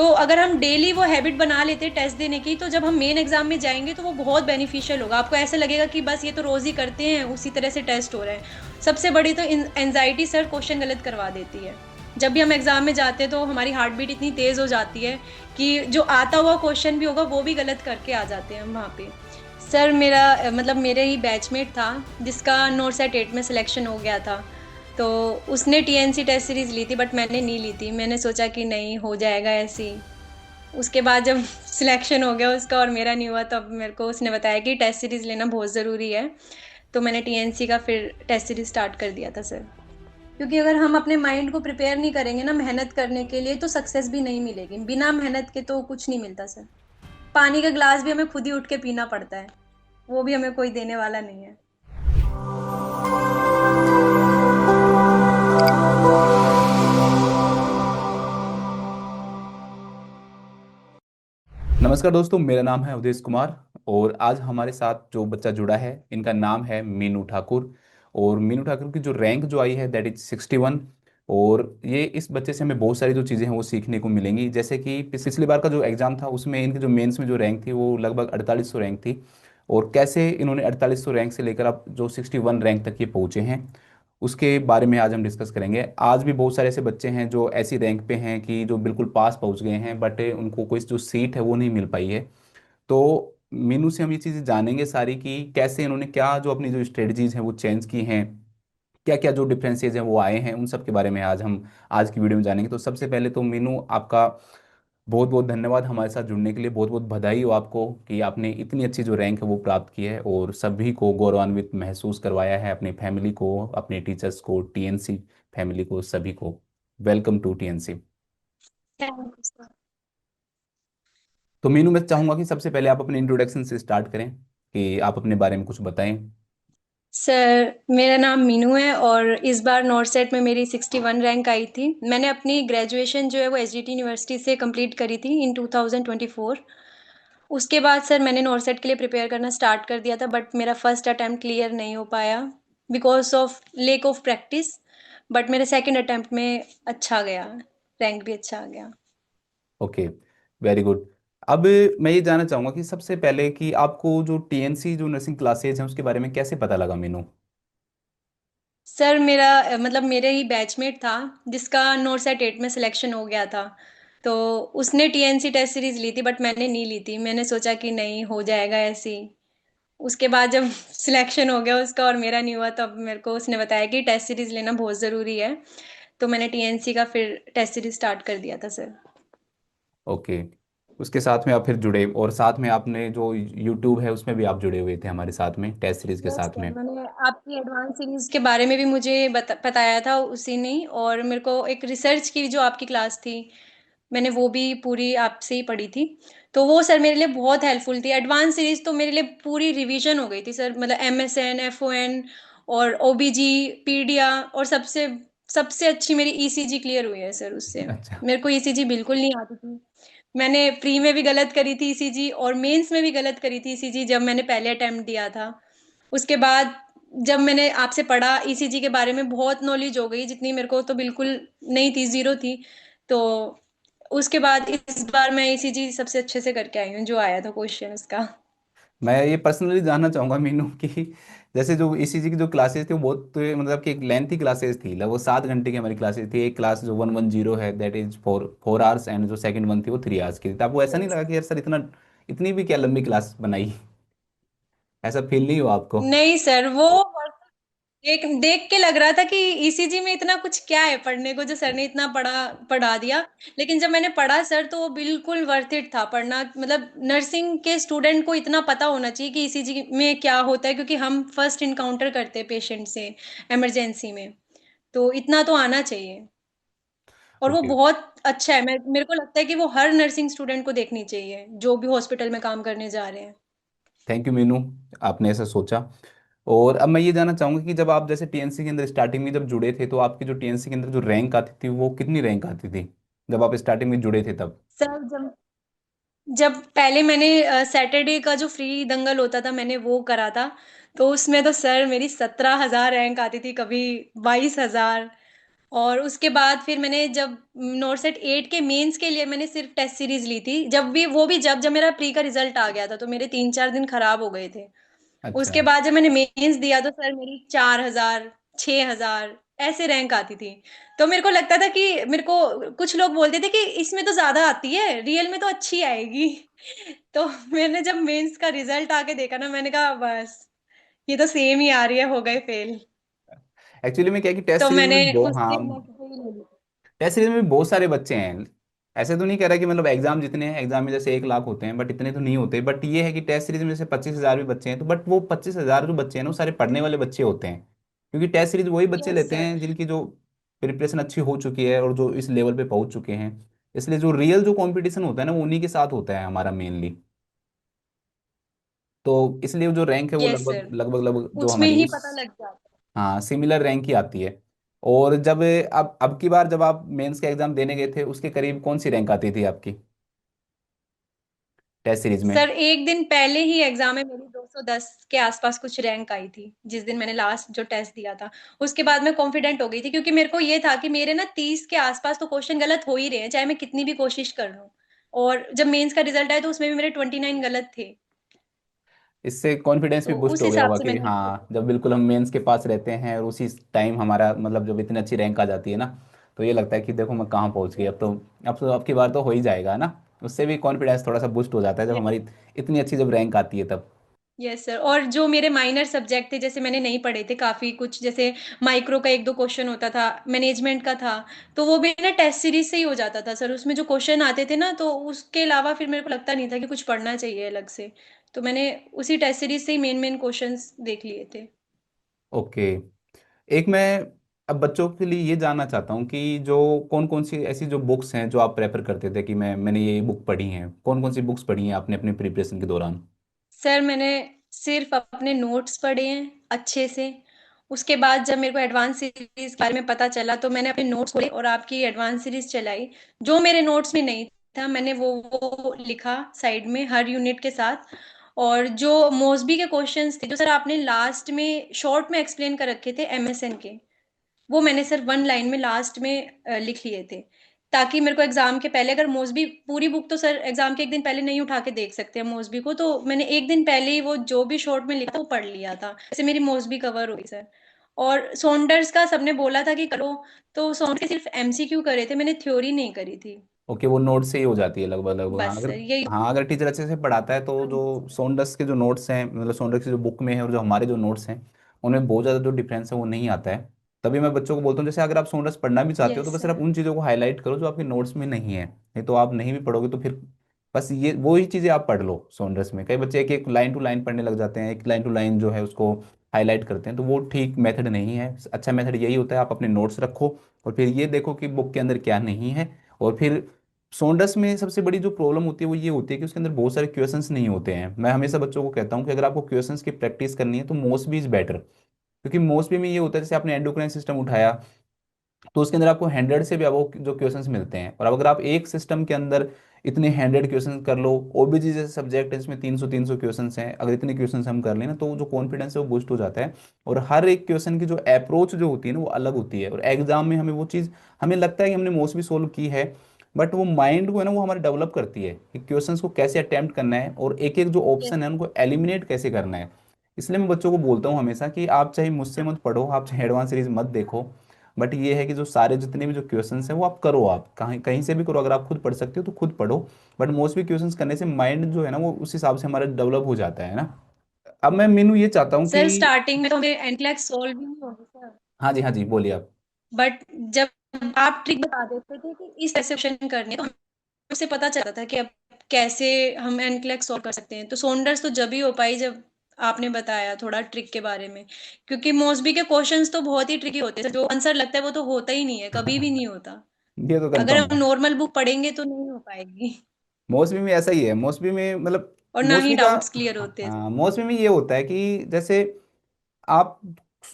तो अगर हम डेली वो हैबिट बना लेते टेस्ट देने की, तो जब हम मेन एग्जाम में जाएंगे तो वो बहुत बेनिफिशियल होगा। आपको ऐसा लगेगा कि बस ये तो रोज ही करते हैं, उसी तरह से टेस्ट हो रहे हैं। सबसे बड़ी तो एनजाइटी सर क्वेश्चन गलत करवा देती है। जब भी हम एग्जाम में जाते हैं तो हमारी हार्ट बीट इतनी तेज हो जाती है कि जो आता हुआ क्वेश्चन भी होगा वो भी गलत करके आ जाते हैं हम वहाँ पे। सर मेरा मतलब मेरे ही बैचमेट था जिसका नोट सेट 8 में सिलेक्शन हो गया था। तो उसने टीएनसी टेस्ट सीरीज ली थी, बट मैंने नहीं ली थी। मैंने सोचा कि नहीं, हो जाएगा ऐसे ही। उसके बाद जब सिलेक्शन हो गया उसका और मेरा नहीं हुआ, तब मेरे को उसने बताया कि टेस्ट सीरीज लेना बहुत ज़रूरी है। तो मैंने टीएनसी का फिर टेस्ट सीरीज स्टार्ट कर दिया था सर। क्योंकि अगर हम अपने माइंड को प्रिपेयर नहीं करेंगे ना मेहनत करने के लिए, तो सक्सेस भी नहीं मिलेगी। बिना मेहनत के तो कुछ नहीं मिलता सर। पानी का ग्लास भी हमें खुद ही उठ के पीना पड़ता है, वो भी हमें कोई देने वाला नहीं है। नमस्कार दोस्तों, मेरा नाम है उदेश कुमार। और आज हमारे साथ जो बच्चा जुड़ा है, इनका नाम है मीनू ठाकुर। और मीनू ठाकुर की जो रैंक जो आई है दैट इज 61। और ये इस बच्चे से हमें बहुत सारी जो चीज़ें हैं वो सीखने को मिलेंगी। जैसे कि पिछली बार का जो एग्ज़ाम था उसमें इनके जो मेंस में जो रैंक थी वो लगभग 4800 रैंक थी। और कैसे इन्होंने 4800 रैंक से लेकर अब जो 61 रैंक तक ये पहुँचे हैं, उसके बारे में आज हम डिस्कस करेंगे। आज भी बहुत सारे ऐसे बच्चे हैं जो ऐसी रैंक पे हैं कि जो बिल्कुल पास पहुंच गए हैं, बट उनको कोई जो सीट है वो नहीं मिल पाई है। तो मीनू से हम ये चीज़ें जानेंगे सारी कि कैसे इन्होंने क्या जो अपनी जो स्ट्रेटजीज हैं वो चेंज की हैं, क्या क्या जो डिफरेंसेस हैं वो आए हैं, उन सब के बारे में आज हम आज की वीडियो में जानेंगे। तो सबसे पहले तो मीनू, आपका बहुत बहुत धन्यवाद हमारे साथ जुड़ने के लिए। बहुत बहुत बधाई हो आपको कि आपने इतनी अच्छी जो रैंक है वो प्राप्त की है और सभी को गौरवान्वित महसूस करवाया है, अपनी फैमिली को, अपने टीचर्स को, टीएनसी फैमिली को, सभी को। Welcome to TNC. Thank you sir. तो मीनू, मैं चाहूंगा कि सबसे पहले आप अपने इंट्रोडक्शन से स्टार्ट करें, कि आप अपने बारे में कुछ बताएं। सर मेरा नाम मीनू है और इस बार नॉर्थ सेट में मेरी 61 रैंक आई थी। मैंने अपनी ग्रेजुएशन जो है वो एसजीटी यूनिवर्सिटी से कंप्लीट करी थी इन 2024। उसके बाद सर मैंने नॉर्थ सेट के लिए प्रिपेयर करना स्टार्ट कर दिया था, बट मेरा फर्स्ट अटेम्प्ट क्लियर नहीं हो पाया because of lake of practice. But मेरे सेकंड अटेम्प्ट में अच्छा गया, रैंक भी अच्छा आ गया। Okay, very good. अब मैं ये जानना चाहूंगा कि सबसे पहले कि आपको जो टीएनसी जो नर्सिंग क्लासेज हैं उसके बारे में कैसे पता लगा मीनू। सर मेरा मतलब मेरे ही बैचमेट था जिसका नोट सेट 8 में सिलेक्शन हो गया था। तो उसने टीएनसी टेस्ट सीरीज ली थी, बट मैंने नहीं ली थी। मैंने सोचा कि नहीं, हो जाएगा ऐसे ही। उसके बाद जब सिलेक्शन हो गया उसका और मेरा नहीं हुआ, तब मेरे को उसने बताया कि टेस्ट सीरीज लेना बहुत ज़रूरी है। तो मैंने टीएनसी का फिर टेस्ट सीरीज स्टार्ट कर दिया था सर। ओके, उसके साथ में आप फिर जुड़े और साथ में आपने जो यूट्यूब है उसमें भी आप जुड़े हुए थे हमारे साथ में टेस्ट सीरीज के यस साथ सर, में। मैंने आपकी एडवांस सीरीज के बारे में भी मुझे बताया था उसी ने। और मेरे को एक रिसर्च की जो आपकी क्लास थी, मैंने वो भी पूरी आपसे ही पढ़ी थी। तो वो सर मेरे लिए बहुत हेल्पफुल थी। एडवांस सीरीज तो मेरे लिए पूरी रिवीजन हो गई थी सर। मतलब एमएसएन, एफओएन और ओबीजी, पीडिया, और सबसे सबसे अच्छी मेरी ईसीजी क्लियर हुई है सर उससे। अच्छा। मेरे को ईसीजी बिल्कुल नहीं आती थी। मैंने प्री में भी गलत करी थी ईसीजी और मेंस में भी गलत करी थी ईसीजी जब मैंने पहले अटेम्प्ट दिया था। उसके बाद जब मैंने आपसे पढ़ा ईसीजी के बारे में, बहुत नॉलेज हो गई जितनी मेरे को तो बिल्कुल नहीं थी, जीरो थी। तो उसके बाद इस बार मैं ईसीजी सबसे अच्छे से करके आई हूँ, जो आया था क्वेश्चन उसका। मैं ये पर्सनली जानना चाहूंगा मीनू कि जैसे जो ईसीजी की जो क्लासेस थी वो बहुत मतलब कि एक लेंथी क्लासेस थी, लगभग 7 घंटे की हमारी क्लासेस थी। एक क्लास जो 110 है दैट इज 4 4 आवर्स, एंड जो सेकंड वन थी वो 3 आवर्स की थी। तो आपको ऐसा नहीं Yes. लगा कि यार सर इतना, इतनी भी क्या लंबी क्लास बनाई? ऐसा फील नहीं हुआ आपको? नहीं सर, वो देख देख के लग रहा था कि ईसीजी में इतना कुछ क्या है पढ़ने को, जो सर ने इतना पढ़ा दिया। लेकिन जब मैंने पढ़ा सर, तो वो बिल्कुल वर्थ इट था पढ़ना। मतलब नर्सिंग के स्टूडेंट को इतना पता होना चाहिए कि ईसीजी में क्या होता है, क्योंकि हम फर्स्ट इनकाउंटर करते हैं पेशेंट से इमरजेंसी में। तो इतना तो आना चाहिए। और वो ओके, बहुत अच्छा है। मेरे को लगता है कि वो हर नर्सिंग स्टूडेंट को देखनी चाहिए जो भी हॉस्पिटल में काम करने जा रहे हैं। थैंक यू मीनू, आपने ऐसा सोचा। और अब मैं ये जानना चाहूंगा कि जब आप जैसे टीएनसी के अंदर स्टार्टिंग में जब जुड़े थे तो आपकी जो टीएनसी के अंदर जो रैंक आती थी वो कितनी रैंक आती थी जब आप स्टार्टिंग में जुड़े थे तब? सर जब जब पहले मैंने सैटरडे का जो फ्री दंगल होता था मैंने वो करा था, तो उसमें तो सर मेरी 17,000 रैंक आती थी, कभी 22,000। और उसके बाद फिर मैंने जब नोट सेट 8 के मेंस के लिए मैंने सिर्फ टेस्ट सीरीज ली थी, जब भी वो भी जब जब मेरा प्री का रिजल्ट आ गया था तो मेरे 3-4 दिन खराब हो गए थे। अच्छा। उसके बाद जब मैंने मेंस दिया तो सर मेरी 4,000, 6,000 ऐसे रैंक आती थी। तो मेरे को लगता था कि मेरे को कुछ लोग बोलते थे कि इसमें तो ज्यादा आती है, रियल में तो अच्छी आएगी। तो मैंने जब मेंस का रिजल्ट आके देखा ना, मैंने कहा बस ये तो सेम ही आ रही है, हो गए फेल। एक्चुअली में क्या है कि टेस्ट तो सीरीज मैंने में उस हाँ, दिन नेक्स्ट डे ही ले ली। टेस्ट सीरीज में भी बहुत सारे बच्चे हैं। ऐसे तो नहीं कह रहा कि मतलब एग्जाम जितने हैं, एग्जाम में जैसे 1 लाख होते हैं, बट इतने तो नहीं होते। बट ये है कि टेस्ट सीरीज में जैसे 25,000 भी बच्चे हैं, तो बट वो 25,000 जो बच्चे हैं ना, वो सारे पढ़ने वाले बच्चे होते हैं। क्योंकि टेस्ट सीरीज वही बच्चे यस लेते सर। हैं जिनकी जो प्रिपरेशन अच्छी हो चुकी है और जो इस लेवल पे पहुंच चुके हैं। इसलिए जो रियल जो कंपटीशन होता है ना, वो उन्हीं के साथ होता है हमारा मेनली। तो इसलिए जो रैंक है वो यस लगभग सर, लगभग लगभग जो उसमें हमारी ही उस, पता लग जाता हाँ, सिमिलर रैंक ही आती है। और जब अब की बार जब आप मेंस का एग्जाम देने गए थे, उसके करीब कौन सी रैंक आती थी आपकी टेस्ट सीरीज है। में? सर एक दिन पहले ही एग्जाम में मेरी 210 के आसपास कुछ रैंक आई थी, जिस दिन मैंने लास्ट जो टेस्ट दिया था। उसके बाद मैं कॉन्फिडेंट हो गई थी, क्योंकि मेरे को ये था कि मेरे ना 30 के आसपास तो क्वेश्चन गलत हो ही रहे हैं, चाहे मैं कितनी भी कोशिश कर लूं। और जब मेंस का रिजल्ट आया तो उसमें भी मेरे 29 गलत थे। इससे कॉन्फिडेंस भी तो बूस्ट उस हो गया हिसाब होगा से कि मैंने हाँ, जब बिल्कुल हम मेंस के पास रहते हैं और उसी टाइम हमारा मतलब जब इतनी अच्छी रैंक आ जाती है ना, तो ये लगता है कि देखो मैं कहाँ पहुँच गई। अब की बार तो हो ही जाएगा ना। उससे भी कॉन्फिडेंस थोड़ा सा बूस्ट हो जाता है जब हमारी इतनी अच्छी जब रैंक आती है तब। Yes sir. और जो मेरे माइनर सब्जेक्ट थे, जैसे मैंने नहीं पढ़े थे काफी कुछ, जैसे माइक्रो का 1-2 क्वेश्चन होता था, मैनेजमेंट का था, तो वो भी ना टेस्ट सीरीज से ही हो जाता था सर। उसमें जो क्वेश्चन आते थे ना, तो उसके अलावा फिर मेरे को लगता नहीं था कि कुछ पढ़ना चाहिए अलग से। तो मैंने उसी टेस्ट सीरीज से ही मेन मेन क्वेश्चंस देख लिए थे। ओके। एक मैं अब बच्चों के लिए ये जानना चाहता हूँ कि जो कौन कौन सी ऐसी जो बुक्स हैं जो आप प्रेफर करते थे कि मैंने ये बुक पढ़ी हैं, कौन कौन सी बुक्स पढ़ी हैं आपने अपनी प्रिपरेशन के दौरान? सर मैंने सिर्फ अपने नोट्स पढ़े हैं अच्छे से। उसके बाद जब मेरे को एडवांस सीरीज के बारे में पता चला तो मैंने अपने नोट्स खोले और आपकी एडवांस सीरीज चलाई। जो मेरे नोट्स में नहीं था मैंने वो लिखा साइड में हर यूनिट के साथ। और जो मोस्बी के क्वेश्चंस थे, जो सर आपने लास्ट में शॉर्ट में एक्सप्लेन कर रखे थे एमएसएन के, वो मैंने सिर्फ 1 लाइन में लास्ट में लिख लिए थे। ताकि मेरे को एग्जाम के पहले, अगर मोस्टली पूरी बुक तो सर एग्जाम के एक दिन पहले नहीं उठा के देख सकते हैं मोस्टली को, तो मैंने एक दिन पहले ही वो जो भी शॉर्ट में लिखा वो पढ़ लिया था, जैसे मेरी मोस्टली कवर हो गई सर। और सॉन्डर्स का सबने बोला था कि करो, तो सॉन्डर्स के सिर्फ एमसीक्यू करे थे, मैंने थ्योरी नहीं करी थी। ओके, वो नोट से ही हो जाती है लगभग लगभग। हाँ बस अगर, सर यही। हाँ अगर टीचर अच्छे से पढ़ाता है तो हाँ जी जो सर। सोनडस के जो नोट्स हैं, मतलब सोनडस की जो बुक में है और जो हमारे जो नोट्स हैं, उनमें बहुत ज़्यादा जो डिफरेंस है वो नहीं आता है। तभी मैं बच्चों को बोलता हूँ, जैसे अगर आप सोनडस पढ़ना भी चाहते हो तो यस बस सिर्फ सर। उन चीज़ों को हाईलाइट करो जो आपके नोट्स में नहीं है। नहीं तो आप नहीं भी पढ़ोगे तो फिर बस ये वही चीज़ें आप पढ़ लो। सोनडस में कई बच्चे एक एक लाइन टू लाइन पढ़ने लग जाते हैं, एक लाइन टू लाइन जो है उसको हाईलाइट करते हैं, तो वो ठीक मेथड नहीं है। अच्छा मेथड यही होता है, आप अपने नोट्स रखो और फिर ये देखो कि बुक के अंदर क्या नहीं है। और फिर सोंडस में सबसे बड़ी जो प्रॉब्लम होती है वो ये होती है कि उसके अंदर बहुत सारे क्वेश्चंस नहीं होते हैं। मैं हमेशा बच्चों को कहता हूँ कि अगर आपको क्वेश्चंस की प्रैक्टिस करनी है तो मोस्टली इज बेटर। क्योंकि मोस्टली में ये होता है, जैसे आपने एंडोक्राइन सिस्टम उठाया, तो उसके अंदर आपको 100 से भी अब जो क्वेश्चंस मिलते हैं। और अब अगर आप एक सिस्टम के अंदर इतने 100 क्वेश्चन कर लो, ओबीजी जैसे सब्जेक्ट है इसमें 300 क्वेश्चंस हैं, अगर इतने क्वेश्चंस हम कर लें ना, तो जो कॉन्फिडेंस है वो बूस्ट हो जाता है। और हर एक क्वेश्चन की जो अप्रोच जो होती है ना वो अलग होती है, और एग्जाम में हमें वो चीज़, हमें लगता है कि हमने मोस्टली सोल्व की है, बट वो माइंड को है ना वो हमारे डेवलप करती है कि क्वेश्चंस को कैसे अटेम्प्ट करना है और एक एक जो यस ऑप्शन है उनको एलिमिनेट कैसे करना है। इसलिए मैं बच्चों को बोलता हूँ हमेशा कि आप चाहे मुझसे मत पढ़ो, आप चाहे एडवांस सीरीज मत देखो, बट ये है कि जो सारे जितने भी जो क्वेश्चंस हैं वो आप करो, आप कहीं कहीं से भी करो। अगर आप खुद पढ़ सकते हो तो खुद पढ़ो, बट मोस्टली क्वेश्चंस करने से माइंड जो है ना वो उस हिसाब से हमारा डेवलप हो जाता है ना। अब मैं मीनू ये चाहता हूँ कि, सर, स्टार्टिंग में तो मेरे एनक्लेक्स सॉल्व भी नहीं होगी सर। हाँ जी हाँ जी, बोलिए आप। बट जब आप ट्रिक बता देते थे कि इस तरह से क्वेश्चन करने, तो हमें पता चलता था कि अब कैसे हम एनक्लेक्स सॉल्व कर सकते हैं। तो सोंडर्स तो जब ही हो पाई जब आपने बताया थोड़ा ट्रिक के बारे में, क्योंकि मोस्टली के क्वेश्चंस तो बहुत ही ट्रिकी होते हैं, जो आंसर लगता है वो तो होता ही नहीं है, कभी भी नहीं होता। ये तो अगर कंफर्म हम है। नॉर्मल बुक पढ़ेंगे तो नहीं हो पाएगी। मौसमी में ऐसा ही है, मौसमी में मतलब और ना ही मौसमी का, डाउट्स क्लियर होते हैं। हाँ मौसमी में ये होता है कि जैसे आप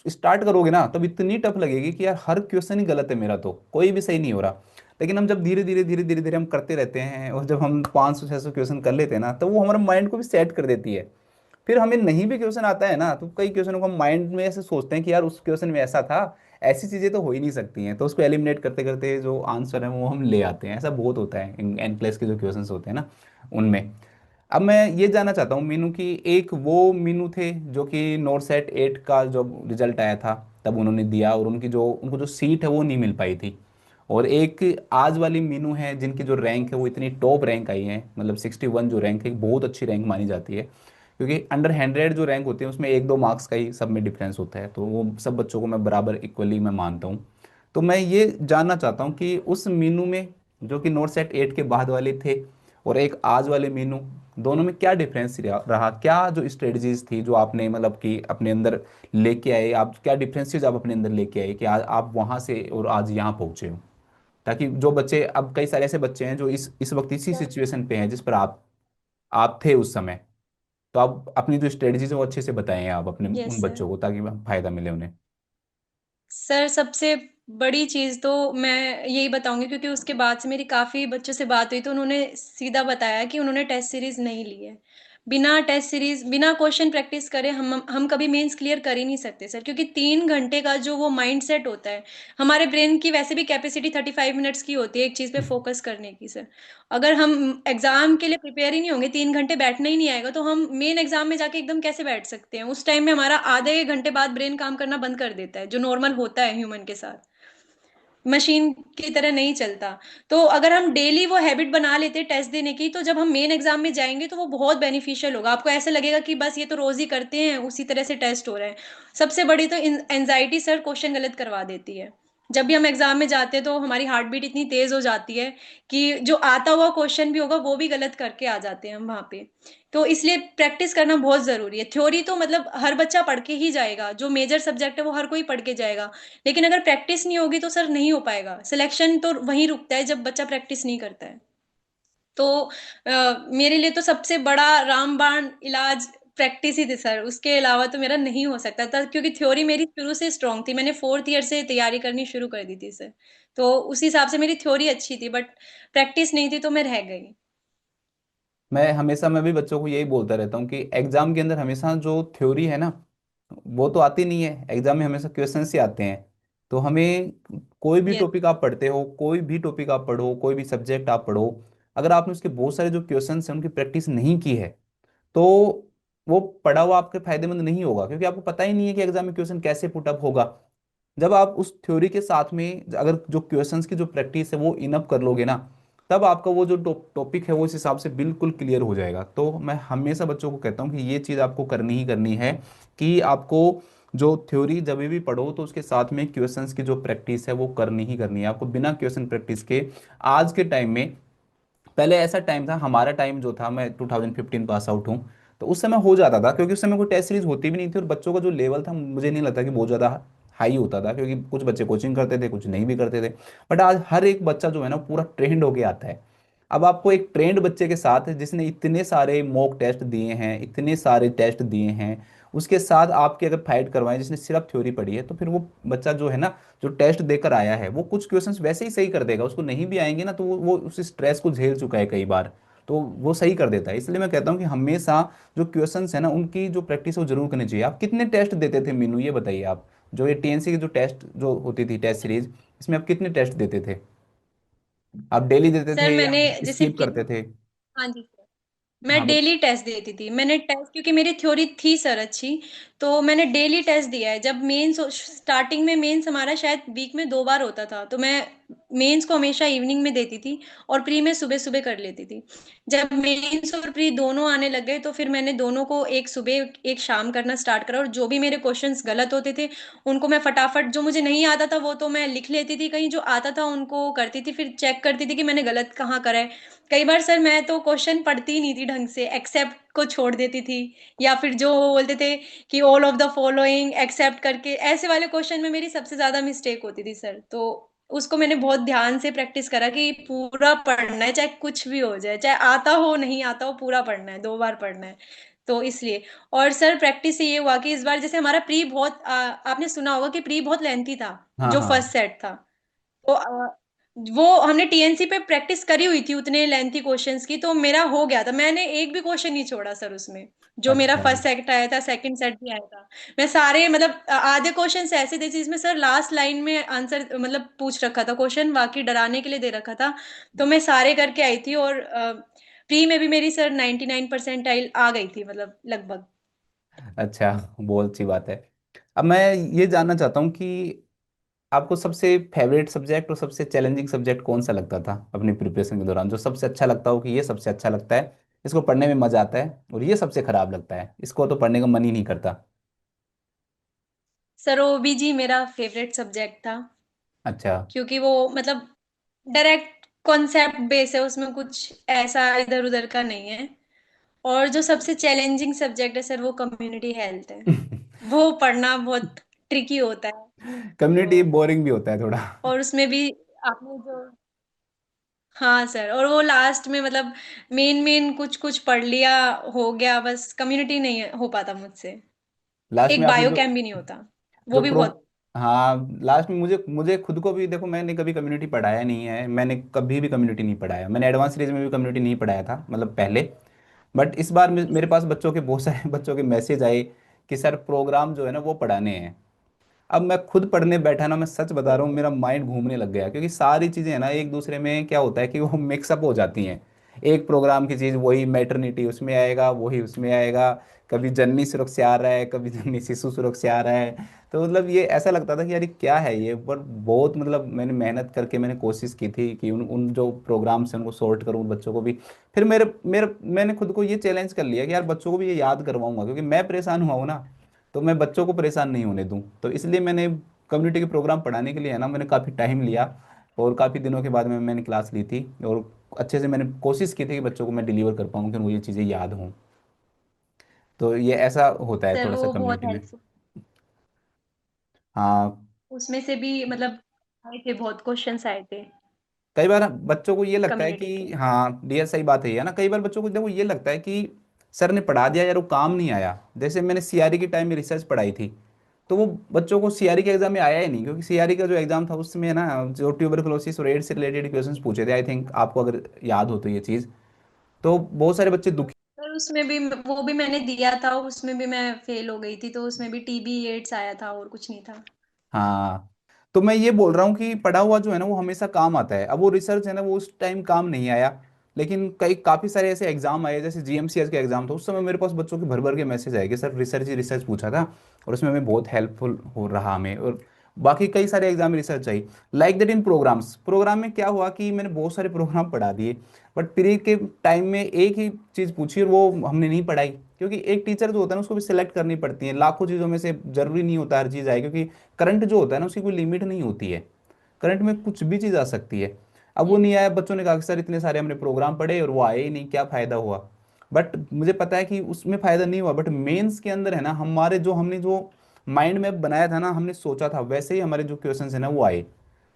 स्टार्ट करोगे ना तब इतनी टफ लगेगी कि यार हर क्वेश्चन ही गलत है, मेरा तो कोई भी सही नहीं हो रहा। लेकिन हम जब धीरे धीरे हम करते रहते हैं और जब हम 500 600 क्वेश्चन कर लेते हैं ना, तो वो हमारे माइंड को भी सेट कर देती है। फिर हमें नहीं भी क्वेश्चन आता है ना, तो कई क्वेश्चनों को हम माइंड में ऐसे सोचते हैं कि यार उस क्वेश्चन में ऐसा था, ऐसी चीजें तो हो ही नहीं सकती हैं, तो उसको एलिमिनेट करते करते जो आंसर है वो हम ले आते हैं। ऐसा बहुत होता है इन एन प्लस के जो क्वेश्चंस होते हैं ना उनमें। अब मैं ये जानना चाहता हूँ मीनू की, एक वो मीनू थे जो कि नॉरसेट 8 का जब रिजल्ट आया था तब उन्होंने दिया, और उनकी जो उनको जो सीट है वो नहीं मिल पाई थी। और एक आज वाली मीनू है जिनकी जो रैंक है वो इतनी टॉप रैंक आई है, मतलब 61 जो रैंक है बहुत अच्छी रैंक मानी जाती है, क्योंकि अंडर 100 जो रैंक होती है उसमें 1-2 मार्क्स का ही सब में डिफरेंस होता है, तो वो सब बच्चों को मैं बराबर इक्वली मैं मानता हूँ। तो मैं ये जानना चाहता हूँ कि उस मीनू में जो कि नोट सेट 8 के बाद वाले थे और एक आज वाले मीनू, दोनों में क्या डिफरेंस रहा, क्या जो स्ट्रेटजीज थी जो आपने मतलब कि अपने अंदर लेके आए, आप क्या डिफरेंसेस आप अपने अंदर लेके आए कि आज आप वहां से और आज यहाँ पहुंचे हो, ताकि जो बच्चे, अब कई सारे ऐसे बच्चे हैं जो इस वक्त इसी सिचुएशन पे हैं जिस पर आप थे उस समय, तो आप अपनी जो स्ट्रेटजीज है वो अच्छे से बताएं आप अपने यस उन सर। बच्चों को, ताकि फायदा मिले उन्हें। सर सबसे बड़ी चीज़ तो मैं यही बताऊंगी, क्योंकि उसके बाद से मेरी काफ़ी बच्चों से बात हुई तो उन्होंने सीधा बताया कि उन्होंने टेस्ट सीरीज नहीं ली है। बिना टेस्ट सीरीज, बिना क्वेश्चन प्रैक्टिस करे हम कभी मेंस क्लियर कर ही नहीं सकते सर, क्योंकि 3 घंटे का जो वो माइंड सेट होता है, हमारे ब्रेन की वैसे भी कैपेसिटी 35 मिनट्स की होती है एक चीज़ पे फोकस करने की सर। अगर हम एग्जाम के लिए प्रिपेयर ही नहीं होंगे, 3 घंटे बैठना ही नहीं आएगा, तो हम मेन एग्जाम में जाके एकदम कैसे बैठ सकते हैं? उस टाइम में हमारा आधे घंटे बाद ब्रेन काम करना बंद कर देता है, जो नॉर्मल होता है ह्यूमन के साथ, मशीन की तरह नहीं चलता। तो अगर हम डेली वो हैबिट बना लेते टेस्ट देने की, तो जब हम मेन एग्जाम में जाएंगे तो वो बहुत बेनिफिशियल होगा। आपको ऐसे लगेगा कि बस ये तो रोज ही करते हैं, उसी तरह से टेस्ट हो रहा है। सबसे बड़ी तो एंजाइटी सर क्वेश्चन गलत करवा देती है। जब भी हम एग्जाम में जाते हैं तो हमारी हार्ट बीट इतनी तेज हो जाती है कि जो आता हुआ क्वेश्चन भी होगा वो भी गलत करके आ जाते हैं हम वहां पे। तो इसलिए प्रैक्टिस करना बहुत जरूरी है। थ्योरी तो मतलब हर बच्चा पढ़ के ही जाएगा, जो मेजर सब्जेक्ट है वो हर कोई पढ़ के जाएगा, लेकिन अगर प्रैक्टिस नहीं होगी तो सर नहीं हो पाएगा। सिलेक्शन तो वहीं रुकता है जब बच्चा प्रैक्टिस नहीं करता है। तो मेरे लिए तो सबसे बड़ा रामबाण इलाज प्रैक्टिस ही थी सर, उसके अलावा तो मेरा नहीं हो सकता था, क्योंकि थ्योरी मेरी शुरू से स्ट्रांग थी। मैंने 4th ईयर से तैयारी करनी शुरू कर दी थी सर, तो उस हिसाब से मेरी थ्योरी अच्छी थी, बट प्रैक्टिस नहीं थी तो मैं रह गई। मैं भी बच्चों को यही बोलता रहता हूँ कि एग्जाम के अंदर हमेशा जो थ्योरी है ना वो तो आती नहीं है, एग्जाम में हमेशा क्वेश्चंस ही आते हैं। तो हमें कोई भी यस टॉपिक आप पढ़ते हो, कोई भी टॉपिक आप पढ़ो, कोई भी सब्जेक्ट आप पढ़ो, अगर आपने उसके बहुत सारे जो क्वेश्चंस हैं उनकी प्रैक्टिस नहीं की है तो वो पढ़ा हुआ आपके फायदेमंद नहीं होगा, क्योंकि आपको पता ही नहीं है कि एग्जाम में क्वेश्चन कैसे पुट अप होगा। जब आप उस थ्योरी के साथ में अगर जो क्वेश्चंस की जो प्रैक्टिस है वो इनअप कर लोगे ना, तब आपका वो जो टॉपिक है वो इस हिसाब से बिल्कुल क्लियर हो जाएगा। तो मैं हमेशा बच्चों को कहता हूँ कि ये चीज़ आपको करनी ही करनी है कि आपको जो थ्योरी जब भी पढ़ो तो उसके साथ में क्वेश्चंस की जो प्रैक्टिस है वो करनी ही करनी है। आपको बिना क्वेश्चन प्रैक्टिस के आज के टाइम में, पहले ऐसा टाइम था, हमारा टाइम जो था, मैं 2015 पास आउट हूँ, तो उस समय हो जाता था क्योंकि उस समय कोई टेस्ट सीरीज होती भी नहीं थी और बच्चों का जो लेवल था मुझे नहीं लगता कि बहुत ज़्यादा हाई होता था, क्योंकि कुछ बच्चे कोचिंग करते थे कुछ नहीं भी करते थे। बट आज हर एक बच्चा जो है ना पूरा ट्रेंड होके आता है। अब आपको एक ट्रेंड बच्चे के साथ जिसने इतने सारे मॉक टेस्ट दिए हैं, इतने सारे टेस्ट दिए हैं, उसके साथ आपके अगर फाइट करवाएं जिसने सिर्फ थ्योरी पढ़ी है, तो फिर वो बच्चा जो है ना जो टेस्ट देकर आया है वो कुछ क्वेश्चंस वैसे ही सही कर देगा, उसको नहीं भी आएंगे ना तो वो उस स्ट्रेस को झेल चुका है कई बार, तो वो सही कर देता है। इसलिए मैं कहता हूँ कि हमेशा जो क्वेश्चंस है ना उनकी जो प्रैक्टिस है वो जरूर करनी चाहिए। आप कितने टेस्ट देते थे मीनू, ये बताइए आप, जो ये टीएनसी की जो टेस्ट जो होती थी टेस्ट सीरीज, इसमें आप कितने टेस्ट देते थे? आप डेली देते सर थे या मैंने जैसे स्किप करते थे? हाँ जी सर, मैं हाँ डेली टेस्ट देती थी। मैंने टेस्ट, क्योंकि मेरी थ्योरी थी सर अच्छी, तो मैंने डेली टेस्ट दिया है। जब मेंस, स्टार्टिंग में मेंस हमारा शायद वीक में 2 बार होता था, तो मैं मेंस को हमेशा इवनिंग में देती थी और प्री में सुबह सुबह कर लेती थी। जब मेंस और प्री दोनों आने लग गए तो फिर मैंने दोनों को एक सुबह एक शाम करना स्टार्ट करा, और जो भी मेरे क्वेश्चंस गलत होते थे उनको मैं फटाफट, जो मुझे नहीं आता था वो तो मैं लिख लेती थी कहीं, जो आता था उनको करती थी, फिर चेक करती थी कि मैंने गलत कहाँ करा है। कई बार सर मैं तो क्वेश्चन पढ़ती ही नहीं थी ढंग से, एक्सेप्ट को छोड़ देती थी, या फिर जो वो बोलते थे कि all of the following except करके, ऐसे वाले क्वेश्चन में मेरी सबसे ज्यादा मिस्टेक होती थी सर। तो उसको मैंने बहुत ध्यान से प्रैक्टिस करा कि पूरा पढ़ना है, चाहे कुछ भी हो जाए, चाहे आता हो नहीं आता हो, पूरा पढ़ना है, 2 बार पढ़ना है। तो इसलिए, और सर प्रैक्टिस से ये हुआ कि इस बार जैसे हमारा प्री बहुत आपने सुना होगा कि प्री बहुत लेंथी था, हाँ जो हाँ। फर्स्ट सेट था। तो वो हमने टीएनसी पे प्रैक्टिस करी हुई थी उतने लेंथी क्वेश्चंस की, तो मेरा हो गया था, मैंने एक भी क्वेश्चन नहीं छोड़ा सर उसमें। जो मेरा अच्छा। फर्स्ट सेट आया था, सेकंड सेट भी आया था, मैं सारे मतलब आधे क्वेश्चन ऐसे थे जिसमें सर लास्ट लाइन में आंसर मतलब पूछ रखा था क्वेश्चन, बाकी डराने के लिए दे रखा था, तो मैं सारे करके आई थी। और प्री में भी मेरी सर 99% आ गई थी, मतलब लगभग। अच्छा, बहुत अच्छी बात है। अब मैं ये जानना चाहता हूँ कि आपको सबसे फेवरेट सब्जेक्ट और सबसे चैलेंजिंग सब्जेक्ट कौन सा लगता था अपनी प्रिपरेशन के दौरान, जो सबसे अच्छा लगता हो कि ये सबसे अच्छा लगता है, इसको पढ़ने में मजा आता है, और ये सबसे खराब लगता है, इसको तो पढ़ने का मन ही नहीं करता। सर ओबीजी मेरा फेवरेट सब्जेक्ट था, अच्छा। क्योंकि वो मतलब डायरेक्ट कॉन्सेप्ट बेस है, उसमें कुछ ऐसा इधर उधर का नहीं है। और जो सबसे चैलेंजिंग सब्जेक्ट है सर, वो कम्युनिटी हेल्थ है। वो पढ़ना बहुत ट्रिकी होता है। कम्युनिटी तो बोरिंग भी होता है थोड़ा। और उसमें भी आपने जो, हाँ सर, और वो लास्ट में मतलब मेन मेन कुछ कुछ पढ़ लिया, हो गया, बस कम्युनिटी नहीं हो पाता मुझसे। लास्ट में एक आपने बायो जो कैम भी नहीं होता, वो जो भी प्रो बहुत। हाँ, लास्ट में मुझे मुझे खुद को भी देखो, मैंने कभी कम्युनिटी पढ़ाया नहीं है, मैंने कभी भी कम्युनिटी नहीं पढ़ाया, मैंने एडवांस सीरीज में भी कम्युनिटी नहीं पढ़ाया था मतलब पहले। बट इस बार मेरे पास बच्चों के बहुत सारे बच्चों के मैसेज आए कि सर प्रोग्राम जो है ना वो पढ़ाने हैं। अब मैं खुद पढ़ने बैठा ना, मैं सच बता रहा हूँ, मेरा माइंड घूमने लग गया, क्योंकि सारी चीज़ें है ना एक दूसरे में क्या होता है कि वो मिक्सअप हो जाती हैं। एक प्रोग्राम की चीज़ वही मैटरनिटी उसमें आएगा, वही उसमें आएगा, कभी जननी सुरक्षा आ रहा है, कभी जननी शिशु सुरक्षा आ रहा है। तो मतलब ये ऐसा लगता था कि यार ये क्या है ये, पर बहुत मतलब मैंने मेहनत करके मैंने कोशिश की थी कि उन उन जो प्रोग्राम्स हैं उनको सॉर्ट करूँ, उन बच्चों को भी। फिर मेरे मेरे मैंने खुद को ये चैलेंज कर लिया कि यार बच्चों को भी ये याद करवाऊंगा, क्योंकि मैं परेशान हुआ हूँ ना, तो मैं बच्चों को परेशान नहीं होने दूं। तो इसलिए मैंने कम्युनिटी के प्रोग्राम पढ़ाने के लिए है ना, मैंने काफ़ी टाइम लिया, और काफ़ी दिनों के बाद मैंने क्लास ली थी, और अच्छे से मैंने कोशिश की थी कि बच्चों को मैं डिलीवर कर पाऊँ कि उनको ये चीज़ें याद हों। तो ये ऐसा होता है सर थोड़ा सा वो बहुत कम्युनिटी में। हेल्पफुल, हाँ। उसमें से भी मतलब आए थे, बहुत क्वेश्चंस आए थे कई बार बच्चों को ये लगता है कम्युनिटी के। कि हाँ डियर, सही बात है ये ना, कई बार बच्चों को देखो ये लगता है कि सर ने पढ़ा दिया यार वो काम नहीं आया। जैसे मैंने सीआरई के टाइम में रिसर्च पढ़ाई थी, तो वो बच्चों को सीआरई के एग्जाम में आया ही नहीं, क्योंकि सीआरई का जो एग्जाम था उसमें ना जो ट्यूबरकुलोसिस और एड्स से रिलेटेड क्वेश्चंस पूछे थे, आई थिंक आपको अगर याद हो तो ये चीज़। तो बहुत सारे बच्चे दुखी। सर उसमें भी, वो भी मैंने दिया था, उसमें भी मैं फेल हो गई थी, तो उसमें भी टीबी एड्स आया था और कुछ नहीं था। हाँ, तो मैं ये बोल रहा हूँ कि पढ़ा हुआ जो है ना वो हमेशा काम आता है। अब वो रिसर्च है ना वो उस टाइम काम नहीं आया, लेकिन कई काफ़ी सारे ऐसे एग्जाम आए, जैसे जीएमसीएस का एग्जाम था, उस समय मेरे पास बच्चों के भर भर के मैसेज आए कि सर रिसर्च ही रिसर्च पूछा था, और उसमें हमें बहुत हेल्पफुल हो रहा हमें। और बाकी कई सारे एग्जाम में रिसर्च आई। Like that in programs, program में क्या हुआ कि मैंने बहुत सारे प्रोग्राम पढ़ा दिए, बट प्री के टाइम में एक ही चीज़ पूछी और वो हमने नहीं पढ़ाई, क्योंकि एक टीचर जो होता है ना उसको भी सिलेक्ट करनी पड़ती है लाखों चीज़ों में से, जरूरी नहीं होता हर चीज़ आए, क्योंकि करंट जो होता है ना उसकी कोई लिमिट नहीं होती है, करंट में कुछ भी चीज़ आ सकती है। अब वो ये नहीं आया, बच्चों ने कहा कि सर इतने सारे हमने प्रोग्राम पढ़े और वो आए ही नहीं, क्या फ़ायदा हुआ। बट मुझे पता है कि उसमें फ़ायदा नहीं हुआ, बट मेंस के अंदर है ना हमारे जो हमने जो माइंड मैप बनाया था ना, हमने सोचा था वैसे ही हमारे जो क्वेश्चंस है ना वो आए।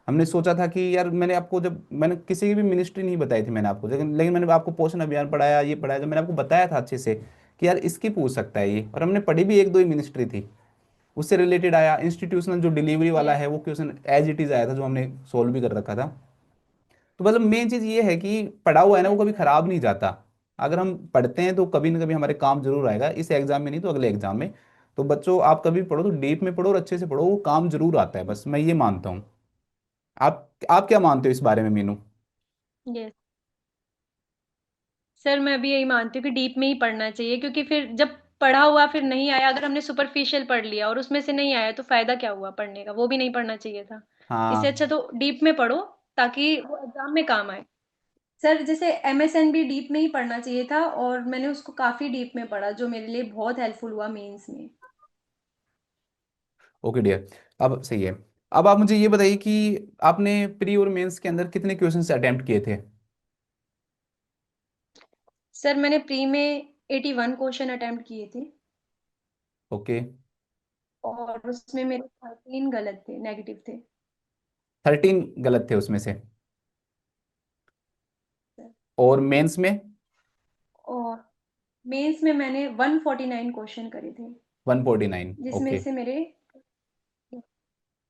हमने सोचा था कि यार, मैंने आपको जब मैंने किसी की भी मिनिस्ट्री नहीं बताई थी मैंने आपको, लेकिन लेकिन मैंने आपको पोषण अभियान पढ़ाया, ये पढ़ाया, जब मैंने आपको बताया था अच्छे से कि यार इसकी पूछ सकता है ये, और हमने पढ़ी भी एक दो ही मिनिस्ट्री थी, उससे रिलेटेड आया। इंस्टीट्यूशनल जो डिलीवरी वाला ये है वो क्वेश्चन एज इट इज आया था, जो हमने सोल्व भी कर रखा था। तो मतलब मेन चीज ये है कि पढ़ा हुआ है ना वो यस कभी सर। खराब नहीं जाता। अगर हम पढ़ते हैं तो कभी ना कभी हमारे काम जरूर आएगा, इस एग्जाम में नहीं तो अगले एग्जाम में। तो बच्चों आप कभी पढ़ो तो डीप में पढ़ो और अच्छे से पढ़ो, वो काम जरूर आता है, बस मैं ये मानता हूँ। आप क्या मानते हो इस बारे में मीनू? यस सर, मैं भी यही मानती हूँ कि डीप में ही पढ़ना चाहिए, क्योंकि फिर जब पढ़ा हुआ फिर नहीं आया, अगर हमने सुपरफिशियल पढ़ लिया और उसमें से नहीं आया, तो फायदा क्या हुआ पढ़ने का, वो भी नहीं पढ़ना चाहिए था। इससे हाँ। अच्छा तो डीप में पढ़ो, ताकि वो एग्जाम में काम आए। सर जैसे एमएसएन भी डीप में ही पढ़ना चाहिए था, और मैंने उसको काफी डीप में पढ़ा, जो मेरे लिए बहुत हेल्पफुल हुआ मेंस में। ओके डियर, अब सही है। अब आप मुझे ये बताइए कि आपने प्री और मेंस के अंदर कितने क्वेश्चन अटेम्प्ट किए थे? सर मैंने प्री में 81 क्वेश्चन अटेम्प्ट किए थे, ओके। और उसमें मेरे 13 गलत थे, नेगेटिव थे। 13 गलत थे उसमें से? सर और मेंस में? और मेंस में मैंने 149 क्वेश्चन करे थे, 149, जिसमें ओके। से मेरे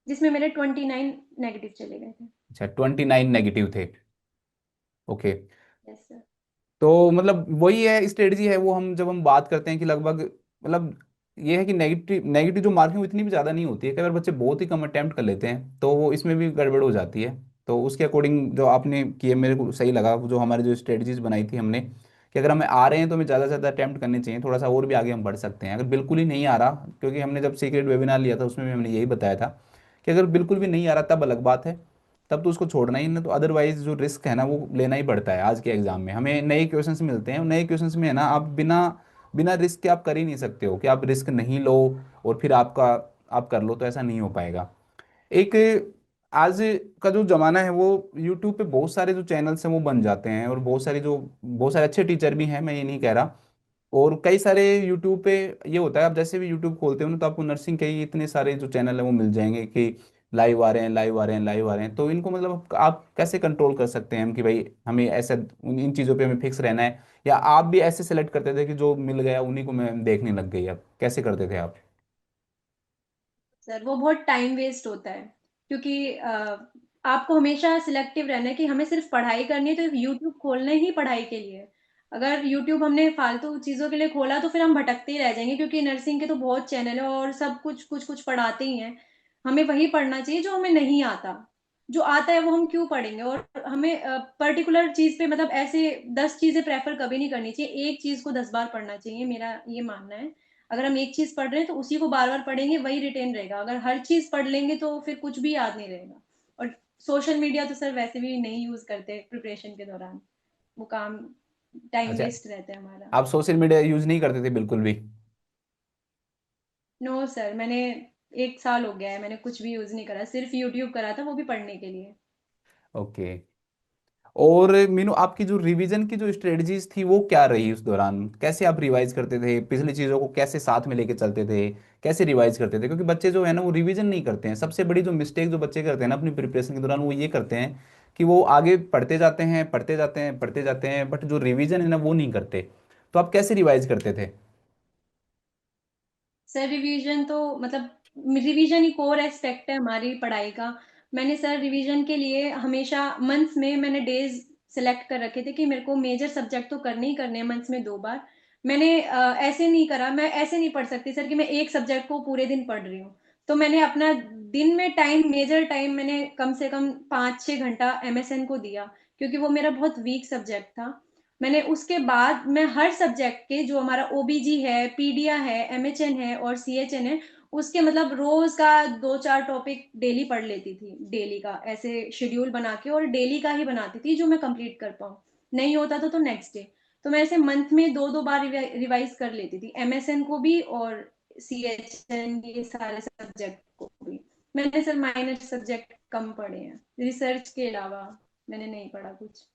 जिसमें मेरे 29 नेगेटिव चले गए थे। अच्छा, 29 नेगेटिव थे। ओके। Yes sir. तो मतलब वही है, स्ट्रेटजी है वो, हम जब हम बात करते हैं कि लगभग मतलब ये है कि नेगेटिव नेगेटिव जो मार्किंग वो इतनी भी ज़्यादा नहीं होती है, कई बार बच्चे बहुत ही कम अटेम्प्ट कर लेते हैं, तो वो इसमें भी गड़बड़ हो जाती है। तो उसके अकॉर्डिंग जो आपने किए मेरे को सही लगा, जो हमारे जो स्ट्रेटजीज बनाई थी हमने, कि अगर हमें आ रहे हैं तो हमें ज़्यादा से ज़्यादा अटेम्प्ट करने चाहिए, थोड़ा सा और भी आगे हम बढ़ सकते हैं। अगर बिल्कुल ही नहीं आ रहा, क्योंकि हमने जब सीक्रेट वेबिनार लिया था उसमें भी हमने यही बताया था कि अगर बिल्कुल भी नहीं आ रहा तब अलग बात है, तब तो उसको छोड़ना ही ना, तो अदरवाइज जो रिस्क है ना वो लेना ही पड़ता है। आज के एग्जाम में हमें नए क्वेश्चंस मिलते हैं, नए क्वेश्चंस में है ना आप बिना बिना रिस्क के आप कर ही नहीं सकते हो कि आप रिस्क नहीं लो और फिर आपका आप कर लो, तो ऐसा नहीं हो पाएगा। एक आज का जो जमाना है वो यूट्यूब पे बहुत सारे जो चैनल्स हैं वो बन जाते हैं, और बहुत सारे अच्छे टीचर भी हैं, मैं ये नहीं कह रहा। और कई सारे यूट्यूब पे ये होता है, आप जैसे भी यूट्यूब खोलते हो ना तो आपको नर्सिंग के ही इतने सारे जो चैनल है वो मिल जाएंगे कि लाइव आ रहे हैं, लाइव आ रहे हैं, लाइव आ रहे हैं। तो इनको मतलब आप कैसे कंट्रोल कर सकते हैं हम कि भाई हमें ऐसा इन चीज़ों पे हमें फिक्स रहना है, या आप भी ऐसे सेलेक्ट करते थे कि जो मिल गया उन्हीं को मैं देखने लग गई, अब कैसे करते थे आप? सर वो बहुत टाइम वेस्ट होता है, क्योंकि आपको हमेशा सिलेक्टिव रहना है कि हमें सिर्फ पढ़ाई करनी है, तो यूट्यूब खोलना ही पढ़ाई के लिए। अगर यूट्यूब हमने फालतू चीज़ों के लिए खोला तो फिर हम भटकते ही रह जाएंगे, क्योंकि नर्सिंग के तो बहुत चैनल है और सब कुछ कुछ कुछ पढ़ाते ही हैं। हमें वही पढ़ना चाहिए जो हमें नहीं आता। जो आता है वो हम क्यों पढ़ेंगे, और हमें पर्टिकुलर चीज़ पे मतलब ऐसे 10 चीज़ें प्रेफर कभी नहीं करनी चाहिए, एक चीज़ को 10 बार पढ़ना चाहिए, मेरा ये मानना है। अगर हम एक चीज पढ़ रहे हैं तो उसी को बार बार पढ़ेंगे, वही रिटेन रहेगा। अगर हर चीज पढ़ लेंगे तो फिर कुछ भी याद नहीं रहेगा। और सोशल मीडिया तो सर वैसे भी नहीं यूज करते प्रिपरेशन के दौरान, वो काम टाइम अच्छा, वेस्ट रहता है हमारा। आप सोशल मीडिया यूज नहीं करते थे बिल्कुल भी? नो सर, मैंने 1 साल हो गया है, मैंने कुछ भी यूज नहीं करा, सिर्फ यूट्यूब करा था, वो भी पढ़ने के लिए। ओके। और मीनू, आपकी जो रिवीजन की जो स्ट्रेटजीज थी वो क्या रही उस दौरान? कैसे आप रिवाइज करते थे, पिछली चीज़ों को कैसे साथ में लेके चलते थे, कैसे रिवाइज करते थे? क्योंकि बच्चे जो है ना वो रिवीजन नहीं करते हैं। सबसे बड़ी जो मिस्टेक जो बच्चे करते हैं ना अपनी प्रिपरेशन के दौरान, वो ये करते हैं कि वो आगे पढ़ते जाते हैं, पढ़ते जाते हैं, पढ़ते जाते हैं, बट जो रिवीजन है ना वो नहीं करते। तो आप कैसे रिवाइज करते थे? सर रिवीजन तो मतलब रिवीजन ही कोर एस्पेक्ट है हमारी पढ़ाई का। मैंने सर रिवीजन के लिए हमेशा मंथ्स में मैंने डेज सेलेक्ट कर रखे थे कि मेरे को मेजर सब्जेक्ट तो करने ही करने हैं मंथ्स में 2 बार। मैंने ऐसे नहीं करा, मैं ऐसे नहीं पढ़ सकती सर कि मैं एक सब्जेक्ट को पूरे दिन पढ़ रही हूँ। तो मैंने अपना दिन में टाइम, मेजर टाइम मैंने कम से कम 5-6 घंटा एमएसएन को दिया, क्योंकि वो मेरा बहुत वीक सब्जेक्ट था। मैंने उसके बाद मैं हर सब्जेक्ट के जो हमारा ओबीजी है, पीडिया है, एमएचएन है और सीएचएन है, उसके मतलब रोज का 2-4 टॉपिक डेली पढ़ लेती थी, डेली का ऐसे शेड्यूल बना के, और डेली का ही बनाती थी जो मैं कंप्लीट कर पाऊँ। नहीं होता तो नेक्स्ट डे। तो मैं ऐसे मंथ में 2-2 बार रिवाइज कर लेती थी, एमएसएन को भी और सीएचएन, ये सारे सब्जेक्ट को भी। मैंने सर माइनर सब्जेक्ट कम पढ़े हैं, रिसर्च के अलावा मैंने नहीं पढ़ा कुछ।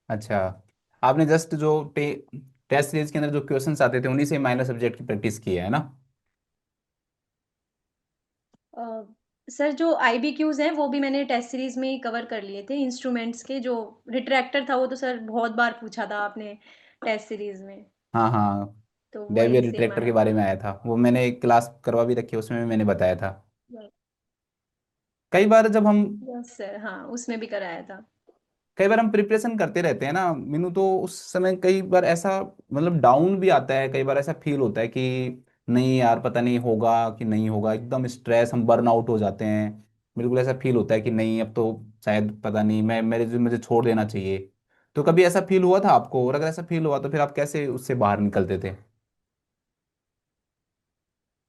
अच्छा, आपने जस्ट जो टेस्ट सीरीज के अंदर जो क्वेश्चंस आते थे उन्हीं से माइनर सब्जेक्ट की प्रैक्टिस की है ना? अ, सर जो आईबीक्यूज हैं वो भी मैंने टेस्ट सीरीज में ही कवर कर लिए थे, इंस्ट्रूमेंट्स के जो रिट्रैक्टर था वो तो सर बहुत बार पूछा था आपने टेस्ट सीरीज में। हाँ हाँ, तो डेवियर वही सेम रिट्रैक्टर के आया बारे था। में आया था वो, मैंने एक क्लास करवा भी रखी है, उसमें भी मैंने बताया था। कई बार जब हम यस सर, हाँ उसमें भी कराया था। कई बार हम प्रिपरेशन करते रहते हैं ना मीनू, तो उस समय कई बार ऐसा मतलब डाउन भी आता है, कई बार ऐसा फील होता है कि नहीं यार पता नहीं होगा कि नहीं होगा, एकदम स्ट्रेस, हम बर्न आउट हो जाते हैं। बिल्कुल ऐसा फील होता है कि नहीं अब तो शायद पता नहीं, मैं मुझे छोड़ देना चाहिए। तो कभी ऐसा फील हुआ था आपको? और अगर ऐसा फील हुआ तो फिर आप कैसे उससे बाहर निकलते थे?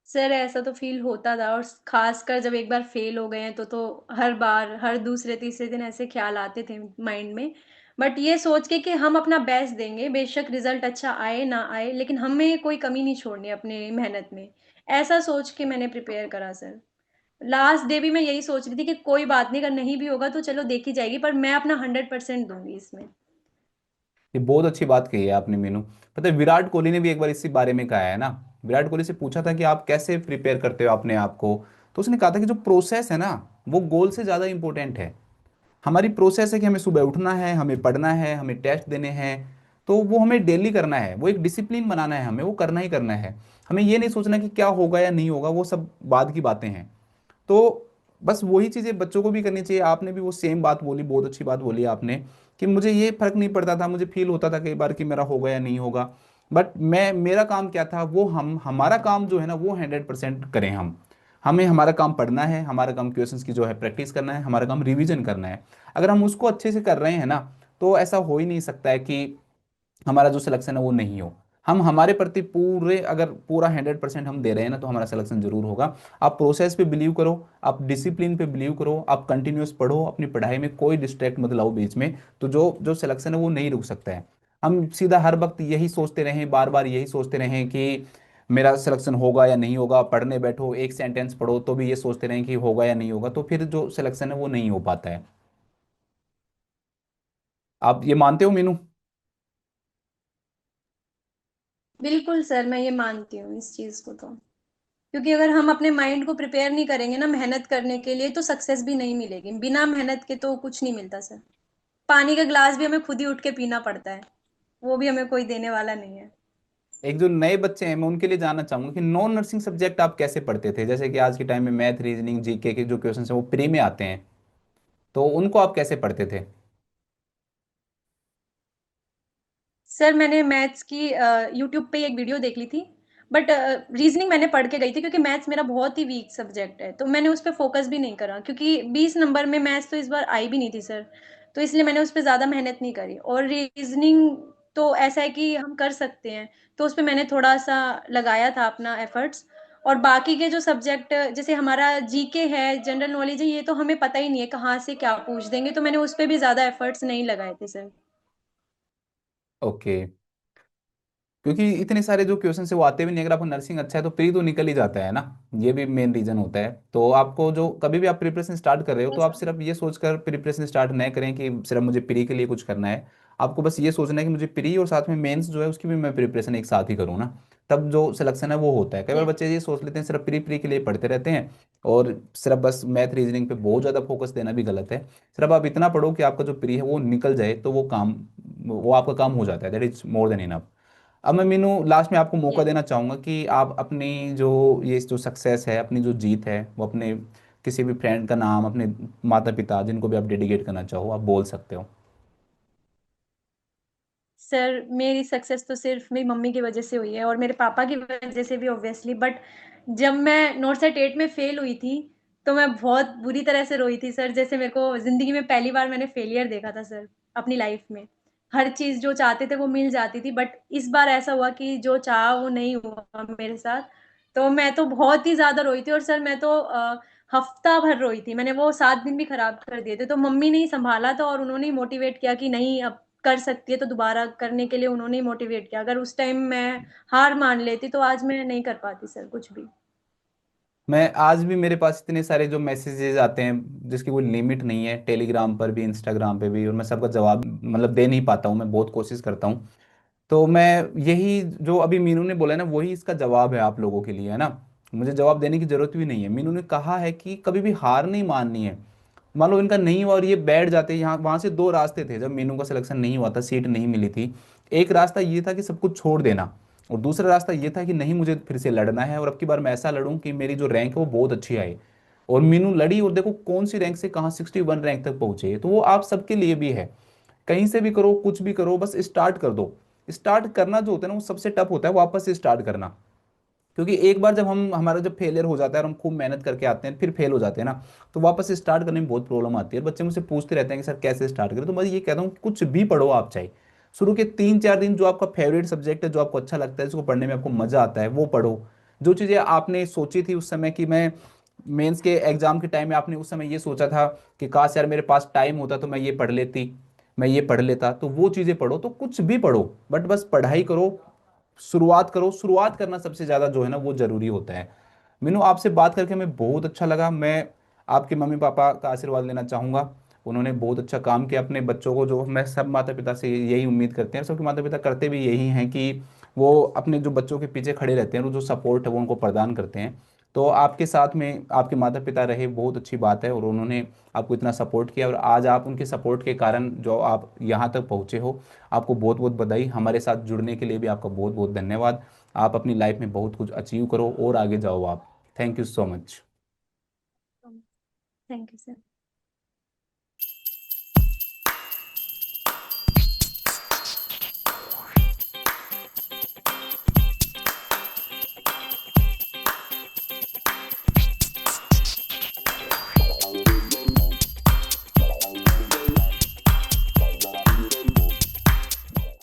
सर ऐसा तो फील होता था, और खासकर जब एक बार फेल हो गए हैं तो हर बार हर दूसरे तीसरे दिन ऐसे ख्याल आते थे माइंड में। बट ये सोच के कि हम अपना बेस्ट देंगे, बेशक रिजल्ट अच्छा आए ना आए, लेकिन हमें कोई कमी नहीं छोड़नी अपने मेहनत में। ऐसा सोच के मैंने प्रिपेयर करा सर। लास्ट डे भी मैं यही सोच रही थी कि कोई बात नहीं, अगर नहीं भी होगा तो चलो देखी जाएगी, पर मैं अपना 100% दूंगी इसमें। ये बहुत अच्छी बात कही है आपने मीनू। पता है विराट कोहली ने भी एक बार इसी बारे में कहा है ना, विराट कोहली से पूछा था कि आप कैसे प्रिपेयर करते हो अपने आप को, तो उसने कहा था कि जो प्रोसेस है ना वो गोल से ज़्यादा इंपॉर्टेंट है। हमारी प्रोसेस है कि हमें सुबह उठना है, हमें पढ़ना है, हमें टेस्ट देने हैं, तो वो हमें डेली करना है, वो एक डिसिप्लिन बनाना है, हमें वो करना ही करना है। हमें ये नहीं सोचना कि क्या होगा या नहीं होगा, वो सब बाद की बातें हैं। तो बस वही चीज़ें बच्चों को भी करनी चाहिए। आपने भी वो सेम बात बोली, बहुत अच्छी बात बोली आपने, कि मुझे ये फर्क नहीं पड़ता था, मुझे फील होता था कई बार कि मेरा होगा या नहीं होगा, बट मैं मेरा काम क्या था, वो हम हमारा काम जो है ना वो 100% करें हम। हमें हमारा काम पढ़ना है, हमारा काम क्वेश्चंस की जो है प्रैक्टिस करना है, हमारा काम रिवीजन करना है। अगर हम उसको अच्छे से कर रहे हैं ना, तो ऐसा हो ही नहीं सकता है कि हमारा जो सिलेक्शन है वो नहीं हो। हम हमारे प्रति पूरे, अगर पूरा 100% हम दे रहे हैं ना, तो हमारा सिलेक्शन जरूर होगा। आप प्रोसेस पे बिलीव करो, आप डिसिप्लिन पे बिलीव करो, आप कंटिन्यूस पढ़ो, अपनी पढ़ाई में कोई डिस्ट्रैक्ट मत लाओ बीच में, तो जो जो सिलेक्शन है वो नहीं रुक सकता है। हम सीधा हर वक्त यही सोचते रहें, बार बार यही सोचते रहें कि मेरा सिलेक्शन होगा या नहीं होगा, पढ़ने बैठो एक सेंटेंस पढ़ो तो भी ये सोचते रहें कि होगा या नहीं होगा, तो फिर जो सिलेक्शन है वो नहीं हो पाता है। आप ये मानते हो मीनू? बिल्कुल सर, मैं ये मानती हूँ इस चीज़ को तो। क्योंकि अगर हम अपने माइंड को प्रिपेयर नहीं करेंगे ना मेहनत करने के लिए, तो सक्सेस भी नहीं मिलेगी। बिना मेहनत के तो कुछ नहीं मिलता सर। पानी का ग्लास भी हमें खुद ही उठ के पीना पड़ता है, वो भी हमें कोई देने वाला नहीं है। एक जो नए बच्चे हैं मैं उनके लिए जानना चाहूंगा कि नॉन नर्सिंग सब्जेक्ट आप कैसे पढ़ते थे? जैसे कि आज के टाइम में मैथ, रीजनिंग, जीके के जो क्वेश्चन हैं वो प्री में आते हैं, तो उनको आप कैसे पढ़ते थे? सर मैंने मैथ्स की यूट्यूब पे एक वीडियो देख ली थी, बट रीजनिंग मैंने पढ़ के गई थी, क्योंकि मैथ्स मेरा बहुत ही वीक सब्जेक्ट है, तो मैंने उस पर फोकस भी नहीं करा, क्योंकि 20 नंबर में मैथ्स तो इस बार आई भी नहीं थी सर। तो इसलिए मैंने उस पर ज़्यादा मेहनत नहीं करी। और रीजनिंग तो ऐसा है कि हम कर सकते हैं, तो उस पर मैंने थोड़ा सा लगाया था अपना एफर्ट्स। और बाकी के जो सब्जेक्ट, जैसे हमारा जीके है, जनरल नॉलेज है, ये तो हमें पता ही नहीं है कहाँ से क्या पूछ देंगे, तो मैंने उस पर भी ज़्यादा एफर्ट्स नहीं लगाए थे सर। ओके। क्योंकि इतने सारे जो क्वेश्चन है वो आते भी नहीं, अगर आपको नर्सिंग अच्छा है तो प्री तो निकल ही जाता है ना। ये भी मेन रीजन होता है। तो आपको जो कभी भी आप प्रिपरेशन स्टार्ट कर रहे हो, तो आप सिर्फ ये सोचकर प्रिपरेशन स्टार्ट नहीं करें कि सिर्फ मुझे प्री के लिए कुछ करना है। आपको बस ये सोचना है कि मुझे प्री और साथ में मेंस जो है उसकी भी मैं प्रिपरेशन एक साथ ही करूँ ना, तब जो सिलेक्शन है वो होता है। कई बार यस। बच्चे ये सोच लेते हैं सिर्फ प्री प्री के लिए पढ़ते रहते हैं, और सिर्फ बस मैथ रीजनिंग पे बहुत ज़्यादा फोकस देना भी गलत है। सिर्फ आप इतना पढ़ो कि आपका जो प्री है वो निकल जाए, तो वो आपका काम हो जाता है, that is more than enough. अब मैं मीनू लास्ट में आपको मौका यस। देना चाहूंगा कि आप अपनी जो ये जो सक्सेस है, अपनी जो जीत है, वो अपने किसी भी फ्रेंड का नाम, अपने माता पिता, जिनको भी आप डेडिकेट करना चाहो, आप बोल सकते हो। सर मेरी सक्सेस तो सिर्फ मेरी मम्मी की वजह से हुई है, और मेरे पापा की वजह से भी ऑब्वियसली। बट जब मैं नॉट सेट 8 में फेल हुई थी, तो मैं बहुत बुरी तरह से रोई थी सर। जैसे मेरे को जिंदगी में पहली बार मैंने फेलियर देखा था सर अपनी लाइफ में। हर चीज जो चाहते थे वो मिल जाती थी, बट इस बार ऐसा हुआ कि जो चाहा वो नहीं हुआ मेरे साथ। तो मैं तो बहुत ही ज्यादा रोई थी, और सर मैं तो हफ्ता भर रोई थी। मैंने वो 7 दिन भी खराब कर दिए थे। तो मम्मी ने ही संभाला था, और उन्होंने ही मोटिवेट किया कि नहीं, अब कर सकती है, तो दोबारा करने के लिए उन्होंने ही मोटिवेट किया। अगर उस टाइम मैं हार मान लेती, तो आज मैं नहीं कर पाती सर कुछ भी। मैं आज भी, मेरे पास इतने सारे जो मैसेजेस आते हैं जिसकी कोई लिमिट नहीं है, टेलीग्राम पर भी, इंस्टाग्राम पे भी, और मैं सबका जवाब मतलब दे नहीं पाता हूँ, मैं बहुत कोशिश करता हूँ। तो मैं यही जो अभी मीनू ने बोला है ना, वही इसका जवाब है आप लोगों के लिए, है ना। मुझे जवाब देने की जरूरत भी नहीं है। मीनू ने कहा है कि कभी भी हार नहीं माननी है। मान लो इनका नहीं हुआ और ये बैठ जाते यहाँ, वहां से दो रास्ते थे जब मीनू का सिलेक्शन नहीं हुआ था, सीट नहीं मिली थी। एक रास्ता ये था कि सब कुछ छोड़ देना, और दूसरा रास्ता ये था कि नहीं, मुझे फिर से लड़ना है, और अब की बार मैं ऐसा लड़ूं कि मेरी जो रैंक है वो बहुत अच्छी आए। और मीनू लड़ी, और देखो कौन सी रैंक से कहाँ 61 रैंक तक पहुंचे। तो वो आप सबके लिए भी है। कहीं से भी करो, कुछ भी करो, बस स्टार्ट कर दो। स्टार्ट करना जो होता है ना, वो सबसे टफ होता है, वापस से स्टार्ट करना। क्योंकि एक बार जब हम हमारा जब फेलियर हो जाता है और हम खूब मेहनत करके आते हैं फिर फेल हो जाते हैं ना, तो वापस से स्टार्ट करने में बहुत प्रॉब्लम आती है। और बच्चे मुझसे पूछते रहते हैं कि सर कैसे स्टार्ट करें, तो मैं ये कहता हूँ कि कुछ भी पढ़ो आप, चाहे शुरू के 3-4 दिन जो आपका फेवरेट सब्जेक्ट है, जो आपको अच्छा लगता है, जिसको पढ़ने में आपको मजा आता है, वो पढ़ो। जो चीज़ें आपने सोची थी उस समय कि मैं मेंस के एग्जाम के टाइम में, आपने उस समय ये सोचा था कि काश यार मेरे पास टाइम होता तो मैं ये पढ़ लेती, मैं ये पढ़ लेता, तो वो चीज़ें पढ़ो। तो कुछ भी पढ़ो, बट बस पढ़ाई करो, शुरुआत करो। शुरुआत करना सबसे ज़्यादा जो है ना वो ज़रूरी होता है। मीनू, आपसे बात करके हमें बहुत अच्छा लगा। मैं आपके मम्मी पापा का आशीर्वाद लेना चाहूँगा। उन्होंने बहुत अच्छा काम किया अपने बच्चों को, जो मैं सब माता पिता से यही उम्मीद करते हैं, सबके माता पिता करते भी यही हैं कि वो अपने जो बच्चों के पीछे खड़े रहते हैं, वो जो सपोर्ट है वो उनको प्रदान करते हैं। तो आपके साथ में आपके माता पिता रहे, बहुत अच्छी बात है, और उन्होंने आपको इतना सपोर्ट किया, और आज आप उनके सपोर्ट के कारण जो आप यहाँ तक पहुँचे हो, आपको बहुत बहुत बधाई। हमारे साथ जुड़ने के लिए भी आपका बहुत बहुत धन्यवाद। आप अपनी लाइफ में बहुत कुछ अचीव करो और आगे जाओ आप। Thank you so much. Thank you sir.